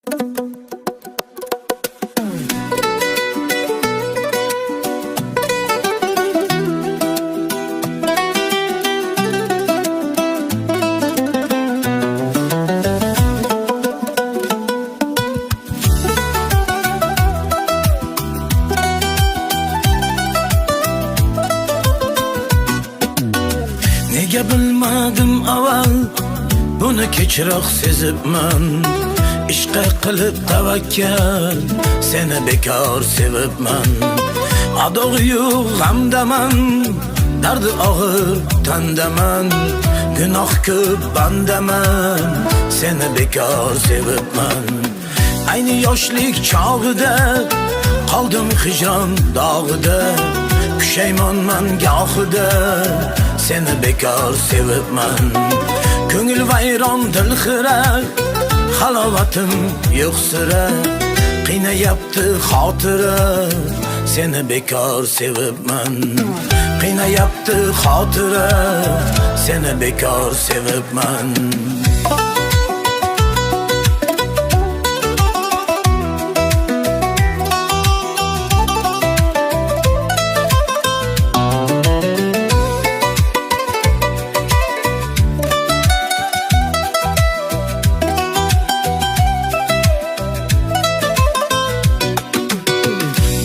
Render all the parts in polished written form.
Nega bilmadim avval, buni kechroq sezibman. Ishqa qilib tavakkal, seni bekor sevibman. Adog'i yo'q g'amdaman, dardi og'ir tandaman. Gunoh ko'p bandaman, seni bekor sevibman. Ayni yoshlik chog'ida qoldim hijron dog'ida. Pushaymonman gohida, seni bekor sevibman. Ko'ngil vayron dil xira, halovatim yo'q sira. Qiynayapti xotira, seni bekor sevibman. Qiynayapti xotira, seni bekor sevibman.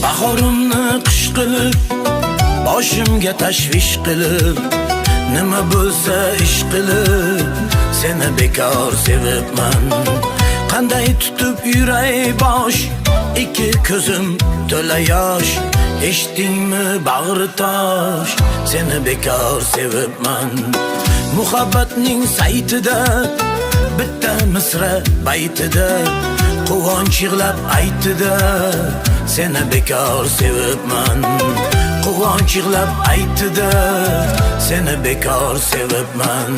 Bahorimni qish qilib, boshimga tashvish qilib, nima bo'lsa ish qilib, seni bekor sevibman. Qanday tutib yuray bosh, ikki ko'zim to'la yosh. Eshitdingmi bag'ri tosh, seni bekor sevibman. Muhabbatning saytida bitta misra baytida quvonch yig'lab aytida, seni bekor sevibman. Quvonch yig'lab aytida, seni bekor sevibman.